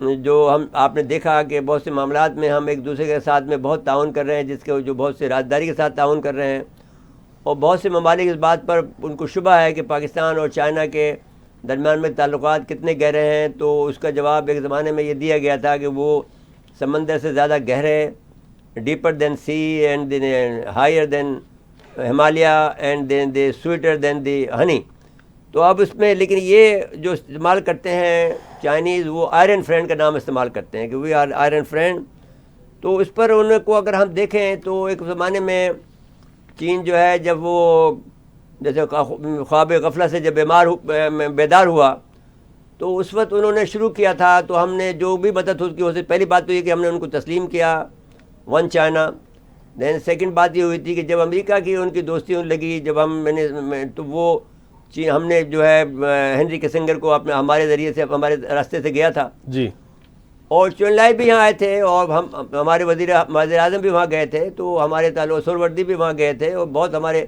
جو آپ نے دیکھا کہ بہت سے معاملات میں ہم ایک دوسرے کے ساتھ میں بہت تعاون کر رہے ہیں، جس کے جو بہت سے رازداری کے ساتھ تعاون کر رہے ہیں، اور بہت سے ممالک اس بات پر ان کو شبہ ہے کہ پاکستان اور چائنا کے درمیان میں تعلقات کتنے گہرے ہیں، تو اس کا جواب ایک زمانے میں یہ دیا گیا تھا کہ وہ سمندر سے زیادہ گہرے، deeper than sea and higher than Himalaya and then the sweeter than the honey. تو اب اس میں لیکن یہ جو استعمال کرتے ہیں چائنیز، وہ آئرن فرینڈ کا نام استعمال کرتے ہیں کہ وی آر آئرن فرینڈ. تو اس پر ان کو اگر ہم دیکھیں تو ایک زمانے میں چین جو ہے جب وہ جیسے خواب غفلت سے جب بیدار ہوا تو اس وقت انہوں نے شروع کیا تھا، تو ہم نے جو بھی مدد اس کی ہو سکتی، پہلی بات تو یہ کہ ہم نے ان کو تسلیم کیا ون چائنا. دین سیکنڈ بات یہ ہوئی تھی کہ جب امریکہ کی ان کی دوستی لگی، جب تو وہ ہم نے جو ہے ہنری کسنگر کو ہمارے ذریعے سے ہمارے راستے سے گیا تھا جی، اور چون لائی بھی یہاں آئے تھے، اور ہمارے وزیر اعظم بھی وہاں گئے تھے، تو ہمارے تعلق سہروردی بھی وہاں گئے تھے، اور بہت ہمارے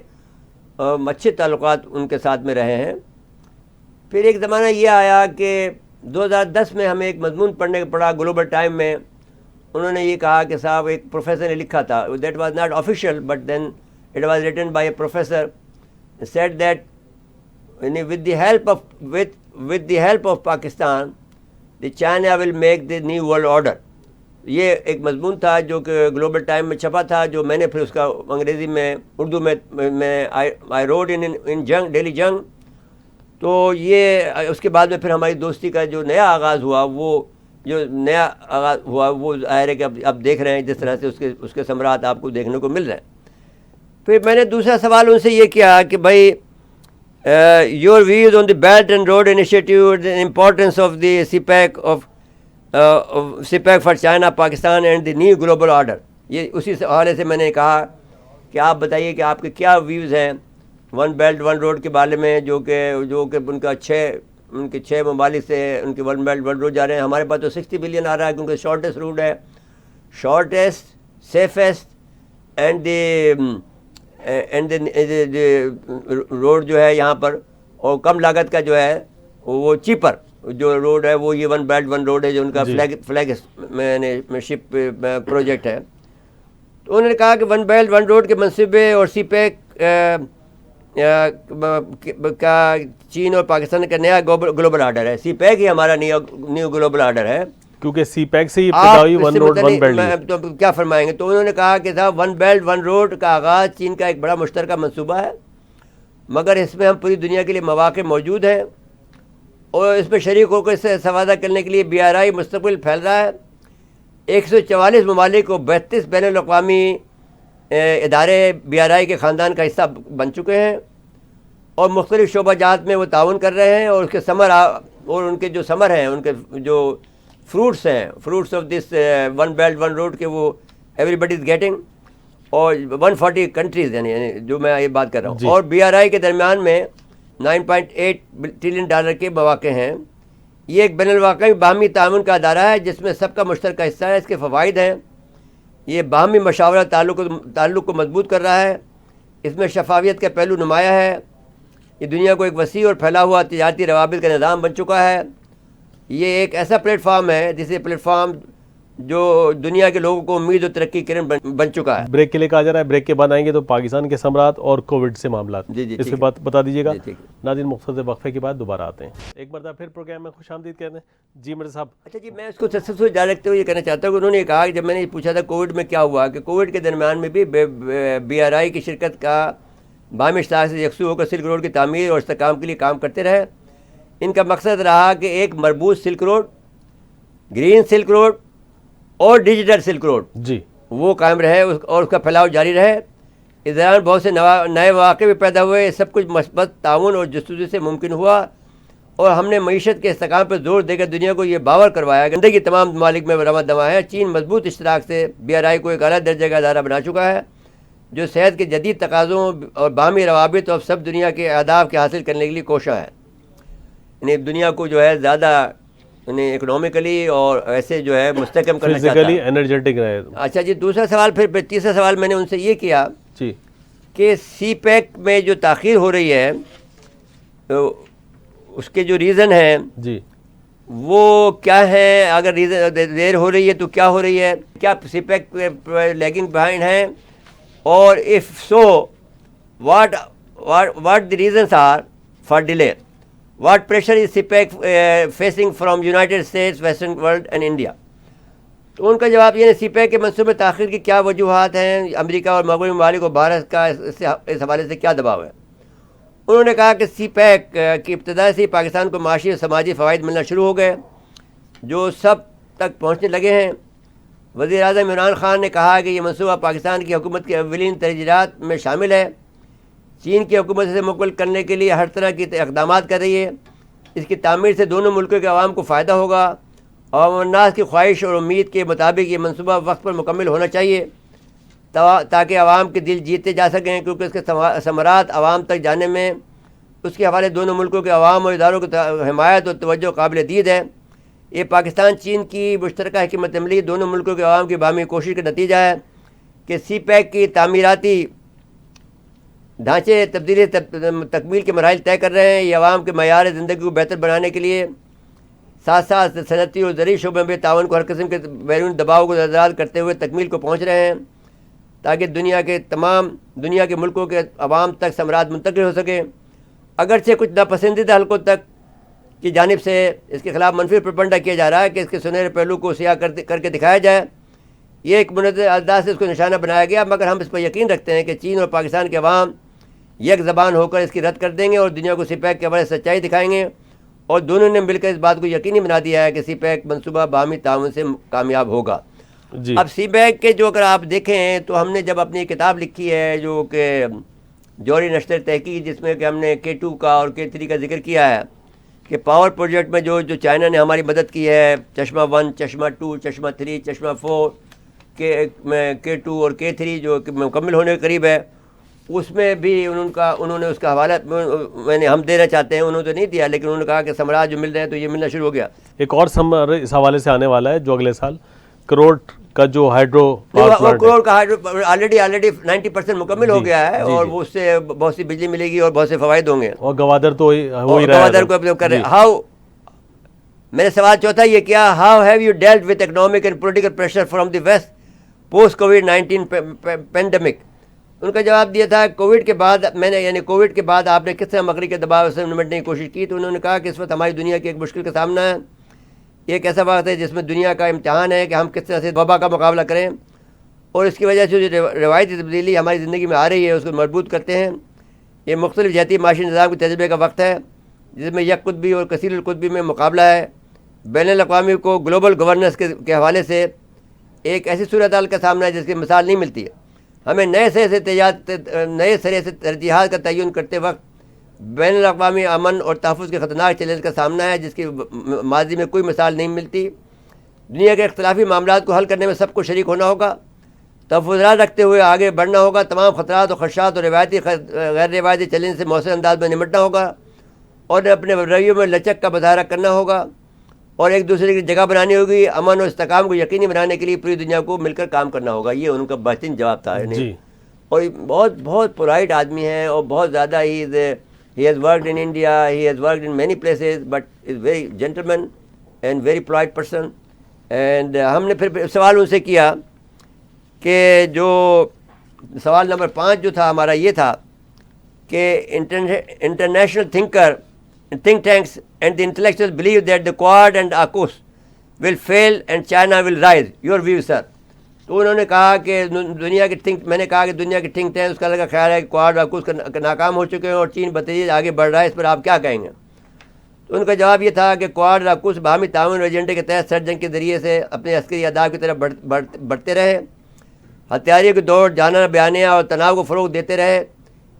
اچھے تعلقات ان کے ساتھ میں رہے ہیں. پھر ایک زمانہ یہ آیا کہ 2010 میں ہمیں ایک مضمون پڑھنے کا پڑا گلوبل ٹائم میں. انہوں نے یہ کہا کہ صاحب ایک پروفیسر نے لکھا تھا، that was not official but then it was written by a professor, said that with the help of Pakistan the China will make the new world order. یہ ایک مضمون تھا جو کہ گلوبل ٹائم میں چھپا تھا، جو میں نے پھر اس کا انگریزی میں اردو میں I wrote in جنگ ڈیلی جنگ. تو یہ اس کے بعد میں پھر ہماری دوستی کا جو نیا آغاز ہوا، وہ ظاہر ہے کہ اب دیکھ رہے ہیں جس طرح سے اس کے ثمرات آپ کو دیکھنے کو مل رہے ہیں. پھر میں نے دوسرا سوال ان سے یہ کیا کہ بھائی your views on the Belt and Road Initiative, the importance of the CPEC for China, Pakistan and the new global order. یہ اسی حوالے سے میں نے کہا کہ آپ بتائیے کہ آپ کے کیا ویوز ہیں ون بیلٹ ون روڈ کے بارے میں، جو کہ ان کے 6 ممالک سے ان کے ون بیلٹ ون روڈ جا رہے ہیں. ہمارے پاس تو 60 بلین آ رہا ہے کیونکہ شارٹیسٹ روٹ ہے، شارٹیسٹ سیفیسٹ اینڈ روڈ جو ہے یہاں پر، اور کم لاگت کا جو ہے وہ چیپر جو روڈ ہے وہ یہ ون بیلٹ ون روڈ ہے، جو ان کا فلیگ شپ پروجیکٹ ہے. تو انہوں نے کہا کہ ون بیلٹ ون روڈ کے منصوبے اور سی پیک کا چین اور پاکستان کا نیا گلوبل آرڈر ہے. سی پیک ہی ہمارا نیو گلوبل آرڈر ہے، کیونکہ سی پیک سے ون روڈ ون بیلٹ. تو کیا فرمائیں گے؟ تو انہوں نے کہا کہ صاحب ون بیلٹ ون روڈ کا آغاز چین کا ایک بڑا مشترکہ منصوبہ ہے، مگر اس میں ہم پوری دنیا کے لیے مواقع موجود ہیں، اور اس میں شریک ہو کر اس سے استفادہ کرنے کے لیے BRI مستقبل پھیل رہا ہے. 144 ممالک و 32 بین الاقوامی ادارے BRI کے خاندان کا حصہ بن چکے ہیں، اور مختلف شعبہ جات میں وہ تعاون کر رہے ہیں، اور اس کے ثمر اور ان کے جو ثمر ہیں، ان کے جو فروٹس ہیں، fruits of this one belt one road کے وہ ایوری بڈی از گیٹنگ، اور 140 کنٹریز یعنی جو میں یہ بات کر رہا ہوں. اور BRI کے درمیان میں $9.8 ٹریلین کے مواقع ہیں. یہ ایک بین الاقوامی باہمی تعاون کا ادارہ ہے جس میں سب کا مشترکہ حصہ ہے. اس کے فوائد ہیں، یہ باہمی مشاورت تعلق کو مضبوط کر رہا ہے، اس میں شفافیت کا پہلو نمایاں ہے، یہ دنیا کو ایک وسیع اور پھیلا ہوا تجارتی روابط کا نظام بن چکا ہے. یہ ایک ایسا پلیٹ فارم ہے جسے پلیٹ فارم جو دنیا کے لوگوں کو امید و ترقی کرن بن چکا ہے. بریک کے لیے کہا جا رہا ہے، بریک کے بعد آئیں گے تو پاکستان کے ثمرات اور کووڈ سے معاملات اس پہ بات بتا دیجیے گا. ناظرین مختصر وقفے کے بعد دوبارہ آتے ہیں. ایک مرتبہ پھر پروگرام میں خوش آمدید کہتے ہیں. جی مرزا صاحب. اچھا جی، میں اس کو سب سے جاری رکھتے ہوئے یہ کہنا چاہتا ہوں کہ انہوں نے کہا کہ جب میں نے پوچھا تھا کووڈ میں کیا ہوا، کہ کووڈ کے درمیان میں بھی BRI کی شرکت کا باہمی اشتراک سے یکسو ہو کر سلک روڈ کی تعمیر اور استحکام کے لیے کام کرتے رہے. ان کا مقصد رہا کہ ایک مربوط silk road, green silk road اور ڈیجیٹل سلک روڈ جی وہ قائم رہے اور اس کا پھیلاؤ جاری رہے. اس دوران بہت سے نئے مواقع بھی پیدا ہوئے. سب کچھ مثبت تعاون اور جستجو سے ممکن ہوا، اور ہم نے معیشت کے استحکام پر زور دے کر دنیا کو یہ باور کروایا کہ زندگی تمام ممالک میں رواں دواں ہے. چین مضبوط اشتراک سے BRI کو ایک اعلیٰ درجے کا ادارہ بنا چکا ہے جو صحت کے جدید تقاضوں اور باہمی روابط اور سب دنیا کے اہداف کے حاصل کرنے کے لیے کوشاں ہے. یعنی دنیا کو جو ہے زیادہ یعنی اکنامکلی اور ایسے جو ہے مستحکم کرنا چاہتا ہے، انرجیٹک رہے. اچھا جی، دوسرا سوال پھر تیسرا سوال میں نے ان سے یہ کیا جی کہ سی پیک میں جو تاخیر ہو رہی ہے تو اس کے جو ریزن ہیں جی وہ کیا ہے, اگر دیر ہو رہی ہے تو کیا ہو رہی ہے, کیا سی پیک لیگنگ بہائنڈ ہیں, اور if so what the reasons are for delay, what pressure is CPEC facing from United States, Western world and India. تو ان کا جواب یہ ہے سی پیک کے منصوبے تاخیر کی کیا وجوہات ہیں, امریکہ اور مغربی ممالک کو بھارت کا اس حوالے سے کیا دباؤ ہے. انہوں نے کہا کہ سی پیک کی ابتدا سے ہی پاکستان کو معاشی اور سماجی فوائد ملنا شروع ہو گئے جو سب تک پہنچنے لگے ہیں. وزیر اعظم عمران خان نے کہا کہ یہ منصوبہ پاکستان کی حکومت کے اولین ترجیحات میں شامل ہے. چین کی حکومت سے مقبل کرنے کے لیے ہر طرح کی اقدامات کر رہی ہے. اس کی تعمیر سے دونوں ملکوں کے عوام کو فائدہ ہوگا. عوام الناس کی خواہش اور امید کے مطابق یہ منصوبہ وقت پر مکمل ہونا چاہیے تاکہ عوام کے دل جیتے جا سکیں, کیونکہ اس کے ثمرات عوام تک جانے میں اس کے حوالے دونوں ملکوں کے عوام اور اداروں کی حمایت اور توجہ قابل دید ہے. یہ پاکستان چین کی مشترکہ حکمت عملی دونوں ملکوں کے عوام کی باہمی کوشش کا نتیجہ ہے کہ سی پیک کی تعمیراتی ڈھانچے تبدیلی تکمیل کے مراحل طے کر رہے ہیں. یہ عوام کے معیار زندگی کو بہتر بنانے کے لیے ساتھ ساتھ صنعتی اور زرعی شعبے میں تعاون کو ہر قسم کے بیرونی دباؤ کو نظرانداز کرتے ہوئے تکمیل کو پہنچ رہے ہیں تاکہ دنیا کے ملکوں کے عوام تک ثمرات منتقل ہو سکیں. اگرچہ کچھ ناپسندیدہ حلقوں تک کی جانب سے اس کے خلاف منفی پروپیگنڈا کیا جا رہا ہے کہ اس کے سنہرے پہلو کو سیاہ کر کے دکھایا جائے. یہ ایک منظم انداز سے اس کو نشانہ بنایا گیا, مگر ہم اس پر یقین رکھتے ہیں کہ چین اور پاکستان کے عوام یک زبان ہو کر اس کی رد کر دیں گے اور دنیا کو سی پیک کے حوالے سے سچائی دکھائیں گے. اور دونوں نے مل کر اس بات کو یقینی بنا دیا ہے کہ سی پیک منصوبہ باہمی تعاون سے کامیاب ہوگا. جی. اب سی پیک کے جو اگر آپ دیکھیں تو ہم نے جب اپنی کتاب لکھی ہے جو کہ جوہری نشر تحقیق, جس میں کہ ہم نے K2 کا اور K3 کا ذکر کیا ہے کہ پاور پروجیکٹ میں جو چائنا نے ہماری مدد کی ہے, چشمہ 1, چشمہ 2, چشمہ 3, چشمہ 4 K2 اور K3 جو کہ مکمل ہونے کے قریب ہے, اس میں بھی انہوں نے اس کا حوالہ ہم دینا چاہتے ہیں, انہوں نے تو نہیں دیا, لیکن انہوں نے کہا کہ ثمرات جو مل رہے ہیں تو یہ ملنا شروع ہو گیا. ایک اور ثمر اس حوالے سے آنے والا ہے جو اگلے سال کروڑ کا جو ہائیڈرو کروڑ کا ہائیڈرو آلریڈی 90% مکمل ہو گیا ہے, اور وہ اس سے بہت سی بجلی ملے گی اور بہت سے فوائد ہوں گے. اور گوادر تو ہو ہی رہا ہے, گوادر کو اپنے کر رہے ہیں. میں نے سوال چوتھا یہ کیا, how have you dealt with economic and political pressure from the west post COVID pandemic. ان کا جواب دیا تھا کووڈ کے بعد کووڈ کے بعد آپ نے کس طرح مغرب کے دباؤ سے نمٹنے کی کوشش کی. تو انہوں نے کہا کہ اس وقت ہماری دنیا کی ایک مشکل کا سامنا ہے. ایک ایسا وقت ہے جس میں دنیا کا امتحان ہے کہ ہم کس طرح سے وبا کا مقابلہ کریں, اور اس کی وجہ سے جو روایتی تبدیلی ہماری زندگی میں آ رہی ہے اس کو مربوط کرتے ہیں. یہ مختلف جہتی معاشی نظام کے تجربے کا وقت ہے جس میں یک قطبی اور کثیر القطبی میں مقابلہ ہے. بین الاقوامی کو گلوبل گورننس کے حوالے سے ایک ایسی صورتحال کا سامنا ہے جس کی مثال نہیں ملتی ہے. ہمیں نئے سرے سے ترجیحات کا تعین کرتے وقت بین الاقوامی امن اور تحفظ کے خطرناک چیلنج کا سامنا ہے جس کی ماضی میں کوئی مثال نہیں ملتی. دنیا کے اختلافی معاملات کو حل کرنے میں سب کو شریک ہونا ہوگا, تحفظات رکھتے ہوئے آگے بڑھنا ہوگا, تمام خطرات اور خدشات اور روایتی غیر روایتی چیلنج سے مؤثر انداز میں نمٹنا ہوگا, اور اپنے رویوں میں لچک کا مظاہرہ کرنا ہوگا, اور ایک دوسرے کی جگہ بنانی ہوگی. امن اور استحکام کو یقینی بنانے کے لیے پوری دنیا کو مل کر کام کرنا ہوگا. یہ ان کا بہترین جواب تھا. اور بہت پولائٹ آدمی ہے اور بہت زیادہ he has worked in India, he has worked in many places, but is very gentleman and very polite person. And ہم نے پھر سوال ان سے کیا کہ جو سوال نمبر 5 جو تھا ہمارا یہ تھا کہ international think tanks and the intellectuals believe that the Quad and AUKUS will fail and China will rise. Your view, sir? تو انہوں نے کہا کہ میں نے کہا کہ دنیا کے تھنک ٹینک اس کا خیال ہے کہ کوآڈ اور AUKUS ناکام ہو چکے ہیں اور چین بتدریج آگے بڑھ رہا ہے, اس پر آپ کیا کہیں گے؟ تو ان کا جواب یہ تھا کہ کوآڈ اور AUKUS باہمی تعاون ایجنڈے کے تحت سرد جنگ کے ذریعے سے اپنے عسکری اہداف کی طرف بڑھتے رہے, ہتھیاریوں کی دوڑ, جانانہ بیانیہ اور تناؤ کو فروغ دیتے رہے.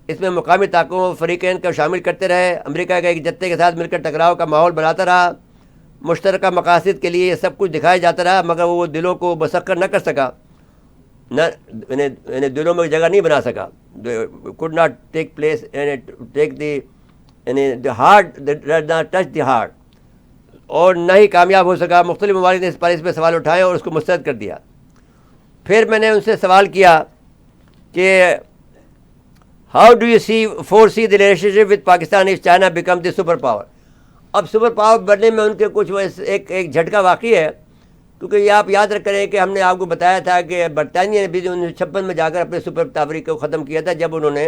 اس میں مقامی طاقتوں فریقین کو شامل کرتے رہے, امریکہ کے ایک جتے کے ساتھ مل کر ٹکراؤ کا ماحول بناتا رہا, مشترکہ مقاصد کے لیے یہ سب کچھ دکھایا جاتا رہا, مگر وہ دلوں کو مسخر نہ کر سکا, دلوں میں جگہ نہیں بنا سکا. could not take place and take the heart, did not touch the heart, اور نہ ہی کامیاب ہو سکا. مختلف ممالک نے اس پہ سوال اٹھائے اور اس کو مسترد کر دیا. پھر میں نے ان سے سوال کیا کہ how do you foresee the relationship with Pakistan if China becomes the super power? اب سپر پاور بننے میں ان کے کچھ ایک جھٹکا واقعی ہے، کیونکہ یہ آپ یاد رکھ کریں کہ ہم نے آپ کو بتایا تھا کہ برطانیہ نے بھی 1956 میں جا کر اپنے سپر پاوری کو ختم کیا تھا جب انہوں نے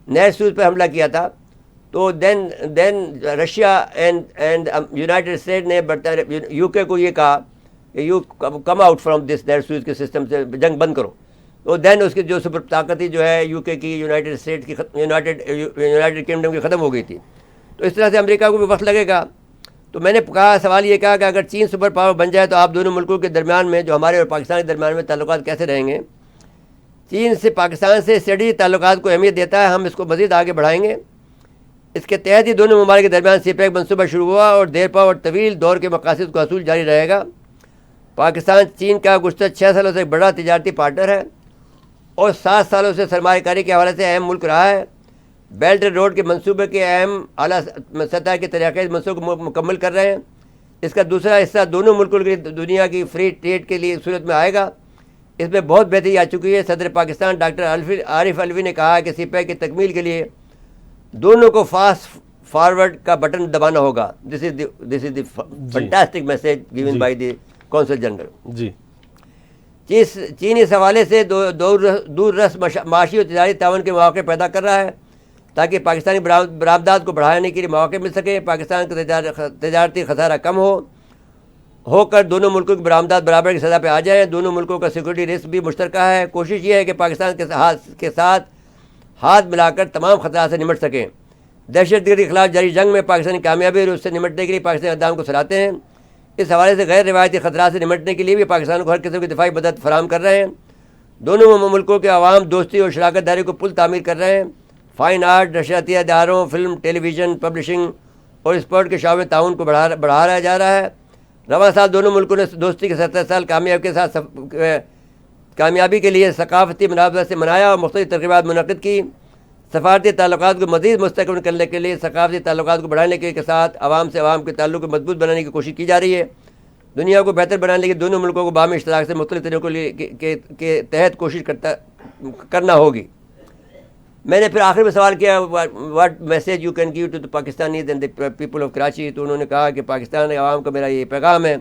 نئے سوز پہ حملہ کیا تھا. تو then Russia and United State نے یو کے کو یہ کہا کہ you come out from this نیٹ سوز کے سسٹم سے، جنگ بند کرو. تو دین اس کی جو سپر طاقت جو ہے یو کے کی، یونائٹیڈ اسٹیٹ کی، یونائٹیڈ کنگڈم کی ختم ہو گئی تھی. تو اس طرح سے امریکہ کو بھی وقت لگے گا. تو میں نے کہا، سوال یہ کہا کہ اگر چین سپر پاور بن جائے تو آپ دونوں ملکوں کے درمیان میں، جو ہمارے اور پاکستان کے درمیان میں تعلقات کیسے رہیں گے؟ چین سے، پاکستان سے اسٹڈی تعلقات کو اہمیت دیتا ہے، ہم اس کو مزید آگے بڑھائیں گے. اس کے تحت ہی دونوں ممالک کے درمیان سی پیک منصوبہ شروع ہوا اور دیر پا اور طویل دور کے مقاصد کو حصول جاری رہے گا. پاکستان چین کا گزشتہ 6 سالوں سے ایک بڑا تجارتی پارٹنر ہے اور 7 سالوں سے سرمایہ کاری کے حوالے سے اہم ملک رہا ہے. بیلٹ اینڈ روڈ کے منصوبے کے اہم اعلیٰ سطح کے طریقے منصوبے کو مکمل کر رہے ہیں. اس کا دوسرا حصہ دونوں ملکوں کے دنیا کی فری ٹریڈ کے لیے صورت میں آئے گا. اس میں بہت بہتری آ چکی ہے. صدر پاکستان ڈاکٹر عارف علوی نے کہا ہے کہ سی پیک کی تکمیل کے لیے دونوں کو فاسٹ فارورڈ کا بٹن دبانا ہوگا. This is the fantastic message given by the consul general. جی، چین اس حوالے سے دور رس معاشی اور تجارتی تعاون کے مواقع پیدا کر رہا ہے تاکہ پاکستانی برآمدات کو بڑھانے کے لیے مواقع مل سکے. پاکستان کا تجارتی خسارہ کم ہو کر دونوں ملکوں کی برآمدات برابر کی سطح پہ آ جائیں. دونوں ملکوں کا سیکورٹی رسک بھی مشترکہ ہے. کوشش یہ ہے کہ پاکستان کے ساتھ ہاتھ ملا کر تمام خطرات سے نمٹ سکیں. دہشت گردی کے خلاف جاری جنگ میں پاکستانی کامیابی اور اس سے نمٹنے کے لیے پاکستانی اقدام کو سراہتے ہیں. اس حوالے سے غیر روایتی خطرات سے نمٹنے کے لیے بھی پاکستان کو ہر قسم کی دفاعی مدد فراہم کر رہے ہیں. دونوں ملکوں کے عوام دوستی اور شراکت داری کو پل تعمیر کر رہے ہیں. فائن آرٹ، نشریاتی اداروں، فلم، ٹیلی ویژن، پبلشنگ اور اسپورٹ کے شعبے میں تعاون کو بڑھایا جا رہا ہے. رواں سال دونوں ملکوں نے دوستی کے 70 سال کامیابی کے لیے ثقافتی مناسبت سے منایا اور مختلف تقریبات منعقد کی. سفارتی تعلقات کو مزید مستحکم کرنے کے لیے، ثقافتی تعلقات کو بڑھانے کے ساتھ عوام سے عوام کے تعلق کو مضبوط بنانے کی کوشش کی جا رہی ہے. دنیا کو بہتر بنانے کے دونوں ملکوں کو باہمی اشتراک سے مختلف طریقوں کے تحت کوشش کرنا ہوگی. میں نے پھر آخر میں سوال کیا، what message you can give to the Pakistanis and the people of Karachi. تو انہوں نے کہا کہ پاکستان عوام کا میرا یہ پیغام ہے.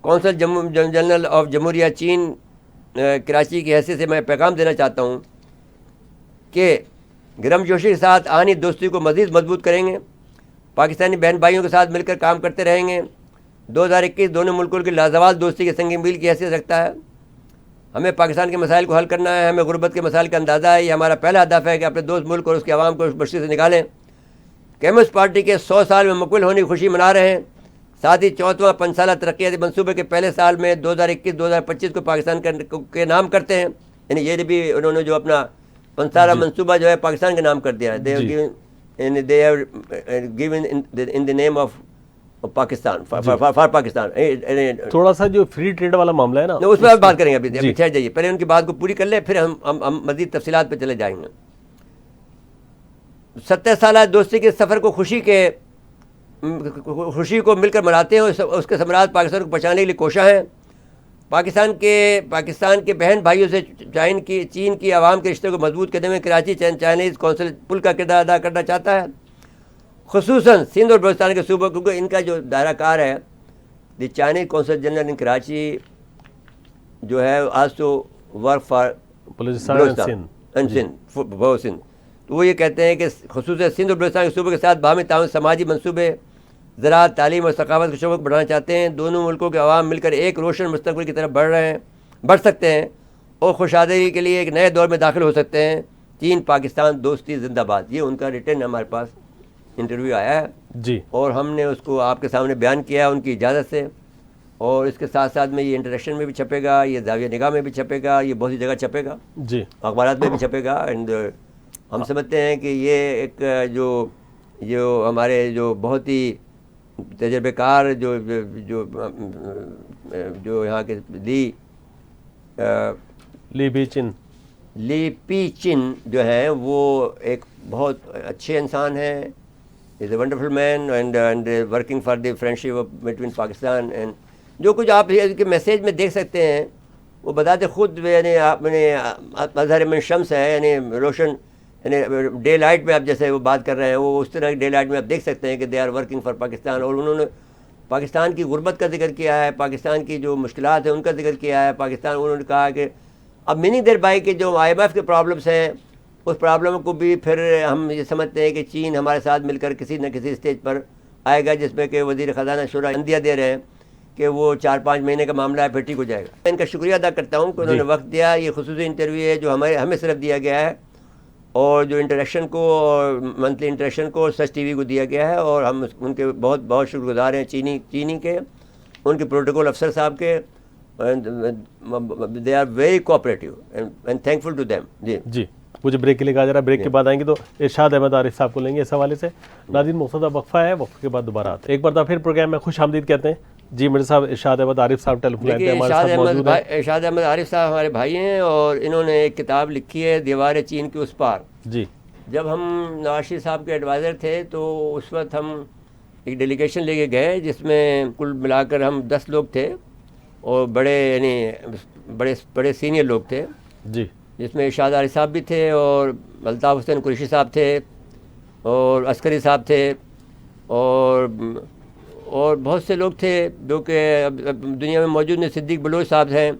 کونسل جنرل آف جمہوریہ چین کراچی کی حیثیت سے میں پیغام دینا چاہتا ہوں کہ گرم جوشی کے ساتھ آہنی دوستی کو مزید مضبوط کریں گے. پاکستانی بہن بھائیوں کے ساتھ مل کر کام کرتے رہیں گے. 2021 دونوں ملکوں کی لازوال دوستی کے سنگ میل کی حیثیت رکھتا ہے. ہمیں پاکستان کے مسائل کو حل کرنا ہے. ہمیں غربت کے مسائل کا اندازہ ہے. یہ ہمارا پہلا ہدف ہے کہ اپنے دوست ملک اور اس کے عوام کو اس بستی سے نکالیں. کمیونسٹ پارٹی کے 100 سال میں مکمل ہونے کی خوشی منا رہے ہیں. ساتھ ہی 4واں 5 سالہ ترقیاتی منصوبے کے پہلے سال میں 2021-2025 کو پاکستان کے نام کرتے ہیں. یعنی یہ بھی انہوں نے جو اپنا 5 سالہ منصوبہ جو ہے پاکستان کے نام کر دیا ہے. they have given in the name of Pakistan for Pakistan. تھوڑا سا جو فری ٹریڈ والا معاملہ ہے نا، اس پہ بات کریں گے. ابھی ٹھہر جائیے، پہلے ان کی بات کو پوری کر لیں، پھر ہم مزید تفصیلات پہ چلے جائیں گے. 70 سالہ دوستی کے سفر کو خوشی کو مل کر مناتے ہیں اور اس کے ثمرات پاکستان کو پہنچانے کے لیے کوشاں ہیں. پاکستان کے بہن بھائیوں سے چین کی عوام کے رشتے کو مضبوط کرنے میں کراچی چائنیز کونسل پل کا کردار ادا کرنا چاہتا ہے. خصوصاً سندھ اور بلوچستان کے صوبوں، کیونکہ ان کا جو دائرہ کار ہے، دی چائنیز کونسل جنرل ان کراچی جو ہے آج تو work for Balochistan and Sindh. تو وہ یہ کہتے ہیں کہ خصوصاً سندھ اور بلوچستان کے صوبوں کے ساتھ باہمی تعاون، سماجی منصوبے، زراعت، تعلیم اور ثقافت کے شعبوں کو بڑھانا چاہتے ہیں. دونوں ملکوں کے عوام مل کر ایک روشن مستقبل کی طرف بڑھ سکتے ہیں اور خوشحالی کے لیے ایک نئے دور میں داخل ہو سکتے ہیں. چین پاکستان دوستی زندہ باد. یہ ان کا ریٹن ہمارے پاس انٹرویو آیا ہے جی، اور ہم نے اس کو آپ کے سامنے بیان کیا ہے ان کی اجازت سے. اور اس کے ساتھ ساتھ میں یہ انٹریکشن میں بھی چھپے گا، یہ زاویہ نگاہ میں بھی چھپے گا، یہ بہت سی جگہ چھپے گا جی، اخبارات میں بھی چھپے گا. اینڈ ہم سمجھتے ہیں کہ یہ ایک جو ہمارے جو بہت ہی تجربے کار جو یہاں کے لی پی چن جو ہیں، وہ ایک بہت اچھے انسان ہیں. Is a wonderful man and working for the friendship between Pakistan. And جو کچھ آپ کے میسیج میں دیکھ سکتے ہیں وہ بتاتے خود، یعنی آپ نے مظہر من شمس ہے، یعنی روشن یعنی ڈے لائٹ میں آپ جیسے وہ بات کر رہے ہیں وہ اس طرح ڈے لائٹ میں آپ دیکھ سکتے ہیں کہ they are working for Pakistan. اور انہوں نے پاکستان کی غربت کا ذکر کیا ہے, پاکستان کی جو مشکلات ہیں ان کا ذکر کیا ہے. پاکستان انہوں نے کہا کہ اب میننگ دیر بائی کہ جو IMF کے پرابلمس ہیں اس پرابلم کو بھی پھر ہم یہ سمجھتے ہیں کہ چین ہمارے ساتھ مل کر کسی نہ کسی اسٹیج پر آئے گا, جس میں کہ وزیر خزانہ شورا اندیا دے رہے ہیں کہ وہ 4-5 مہینے کا معاملہ ہے, پھر ٹھیک ہو جائے گا. میں ان کا شکریہ ادا کرتا ہوں کہ انہوں نے وقت دیا. یہ خصوصی انٹرویو ہے جو ہمیں صرف دیا گیا ہے, اور جو انٹریکشن کو اور منتھلی انٹریکشن کو سچ ٹی وی کو دیا گیا ہے, اور ہم ان کے بہت بہت شکر گزار ہیں چینی کے, ان کے پروٹوکول افسر صاحب کے. They are very cooperative and thankful to them. جی مجھے بریک کے لیے کہا جا رہا ہے, بریک کے بعد آئیں گے تو ارشاد احمد عارف صاحب کو لیں گے اس حوالے سے. ناظرین مختصر وقفہ ہے, وقفے کے بعد دوبارہ آتے ہیں. ایک مرتبہ پھر پروگرام میں خوش آمدید کہتے ہیں. جی مرزا صاحب, ارشاد احمد عارف صاحب ٹیلی فون پہ ہمارے ساتھ موجود ہیں. ارشاد احمد عارف صاحب ہمارے بھائی ہیں, اور انہوں نے ایک کتاب لکھی ہے دیوار چین کے اس پار. جی جب ہم نواز شریف صاحب کے ایڈوائزر تھے تو اس وقت ہم ایک ڈیلیگیشن لے کے گئے جس میں کل ملا کر ہم 10 لوگ تھے, اور بڑے یعنی بڑے سینئر لوگ تھے. جی جس میں ارشاد عارف صاحب بھی تھے, اور الطاف حسین قریشی صاحب تھے, اور عسکری صاحب تھے, اور بہت سے لوگ تھے جو کہ دنیا میں موجود نہیں. صدیق بلوچ صاحب ہیں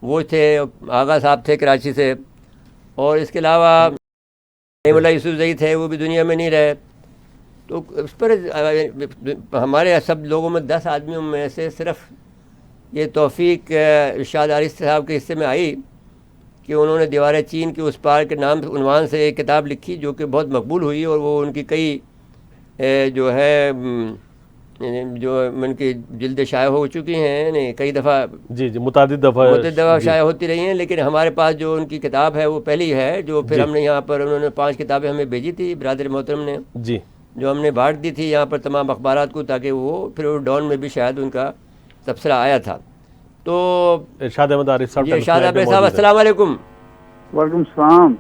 وہ تھے, آغا صاحب تھے کراچی سے, اور اس کے علاوہ نعیم اللہ یوسف زئی تھے, وہ بھی دنیا میں نہیں رہے. تو اس پر ہمارے سب لوگوں میں 10 آدمیوں میں سے صرف یہ توفیق ارشاد عارف صاحب کے حصے میں آئی کہ انہوں نے دیوار چین کے اس پار کے نام عنوان سے ایک کتاب لکھی جو کہ بہت مقبول ہوئی, اور وہ ان کی کئی جو ہے جو ان کی جلدیں شائع ہو چکی ہیں, نہیں کئی دفعہ جی متعدد دفعہ شائع ہوتی رہی ہیں. لیکن ہمارے پاس جو ان کی کتاب ہے وہ پہلی ہے, جو پھر ہم نے یہاں پر انہوں نے 5 کتابیں ہمیں بھیجی تھی برادر محترم نے, جی جو ہم نے بانٹ دی تھی یہاں پر تمام اخبارات کو, تاکہ وہ پھر ڈان میں بھی شاید ان کا تبصرہ آیا تھا. تو ارشاد احمد عارف صاحب, ارشاد احمد صاحب السلام علیکم. وعلیکم السلام.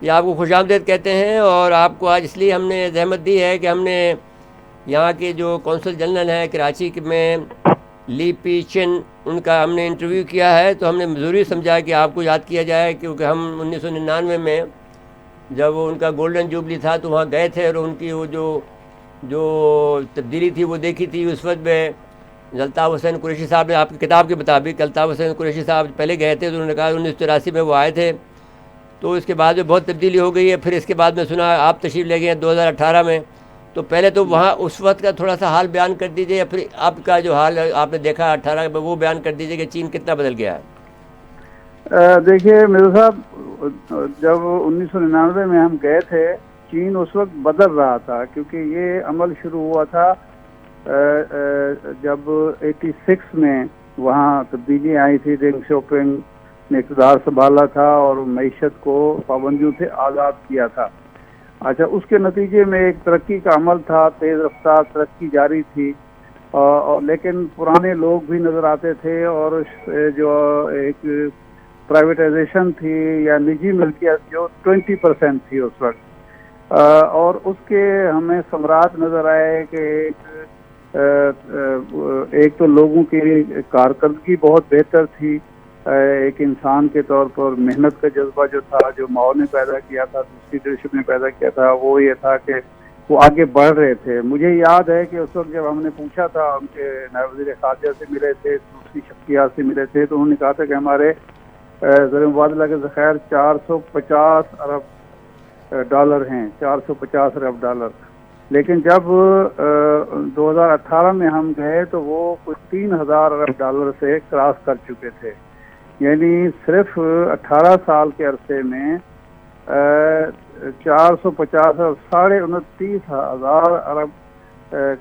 یہ آپ کو خوش آمدید کہتے ہیں, اور آپ کو آج اس لیے ہم نے زحمت دی ہے کہ ہم نے یہاں کے جو کونسل جنرل ہیں کراچی میں لی پی چن, ان کا ہم نے انٹرویو کیا ہے, تو ہم نے ضروری سمجھا کہ آپ کو یاد کیا جائے, کیونکہ ہم 1999 میں جب ان کا گولڈن جوبلی تھا تو وہاں گئے تھے, اور ان کی وہ جو تبدیلی تھی وہ دیکھی تھی. اس وقت میں الطاف حسین قریشی صاحب نے آپ کی کتاب کے مطابق, الطاف حسین قریشی صاحب پہلے گئے تھے تو انہوں نے کہا 1984 میں وہ آئے تھے, تو اس کے بعد میں بہت تبدیلی ہو گئی ہے. پھر اس کے بعد میں سنا آپ تشریف لے گئے ہیں 2018 میں, تو پہلے تو وہاں اس وقت کا تھوڑا سا حال بیان کر دیجئے, یا پھر آپ کا جو حال آپ نے دیکھا 18 میں وہ بیان کر دیجئے کہ چین کتنا بدل گیا ہے. دیکھیے مرزا صاحب, جب 1999 میں ہم گئے تھے چین اس وقت بدل رہا تھا, کیونکہ یہ عمل شروع ہوا تھا جب 86 میں وہاں تبدیلی آئی تھی. ڈینگ شوپنگ نے اقتدار سنبھالا تھا اور معیشت کو پابندیوں سے آزاد کیا تھا. اچھا, اس کے نتیجے میں ایک ترقی کا عمل تھا, تیز رفتار ترقی جاری تھی, لیکن پرانے لوگ بھی نظر آتے تھے, اور جو ایک پرائیویٹائزیشن تھی یا نجی ملکیت جو 20% تھی اس وقت, اور اس کے ہمیں ثمرات نظر آئے کہ ایک تو لوگوں کی کارکردگی بہت بہتر تھی, ایک انسان کے طور پر محنت کا جذبہ جو تھا, جو ماؤ نے پیدا کیا تھا, دوسری لیڈرشپ نے پیدا کیا تھا, وہ یہ تھا کہ وہ آگے بڑھ رہے تھے. مجھے یاد ہے کہ اس وقت جب ہم نے پوچھا تھا, ان کے نائب وزیر خارجہ سے ملے تھے, دوسری شخصیات سے ملے تھے, تو انہوں نے کہا تھا کہ ہمارے زر مبادلہ کے ذخائر 450 ارب ڈالر ہیں, 450 ارب ڈالر. لیکن جب 2018 میں ہم گئے تو وہ کچھ 3000 ارب ڈالر سے کراس کر چکے تھے. یعنی صرف 18 سال کے عرصے میں 450 اور 29,500 ارب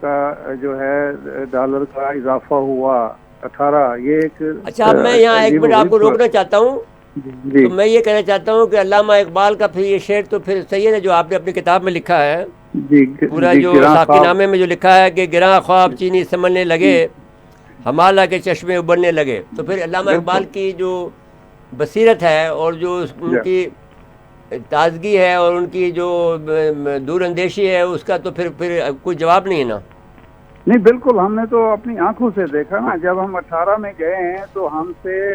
کا جو ہے ڈالر کا اضافہ ہوا. 18 یہ ایک. اچھا, میں یہاں ایک منٹ آپ کو روکنا چاہتا ہوں. جی, تو میں یہ کہنا چاہتا ہوں کہ علامہ اقبال کا پھر یہ شعر تو پھر صحیح ہے جو آپ نے اپنی کتاب میں لکھا ہے, جی پورا جو ساقی نامے میں جو لکھا ہے کہ گراں خواب چینی سمجھنے لگے, ہمالہ کے چشمے ابلنے لگے. تو پھر علامہ اقبال کی جو بصیرت ہے اور جو ان کی تازگی ہے اور ان کی جو دور اندیشی ہے, اس کا تو پھر کوئی جواب نہیں ہے نا. نہیں بالکل, ہم نے تو اپنی آنکھوں سے دیکھا نا. جب ہم 18 میں گئے ہیں تو ہم سے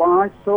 $500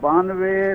92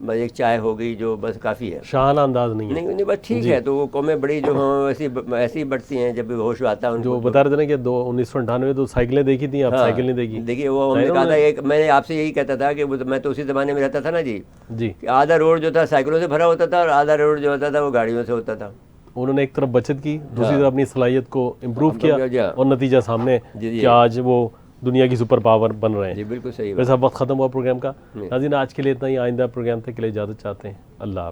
بس ایک چائے ہو گئی جو بس کافی ہے. شاہانہ انداز نہیں ہے. نہیں بس ٹھیک ہے. تو وہ قومیں بڑی جو ہوں ایسی ہی بڑھتی ہیں جب بھی ہوش آتا ہے ان جو کو. بتا رہے تھے نا کہ 1998 تو سائیکلیں دیکھی تھیں, آپ سائیکل نہیں دیکھی. دیکھیے وہ ہم نے کہا تھا, میں نے آپ سے یہی کہتا تھا کہ میں تو اسی زمانے میں رہتا تھا نا جی, جی کہ آدھا روڈ جو تھا سائیکلوں سے بھرا ہوتا تھا اور آدھا روڈ جو ہوتا تھا وہ گاڑیوں سے ہوتا تھا. انہوں نے ایک طرف بچت کی, دوسری طرف اپنی صلاحیت کو امپروو کیا, اور نتیجہ سامنے کہ آج وہ دنیا کی سپر پاور بن رہے ہیں. جی بالکل صحیح. ویسا وقت ختم ہوا پروگرام کا. ناظرین آج کے لیے اتنا ہی, آئندہ پروگرام تک کے لیے اجازت چاہتے ہیں. اللہ حافظ.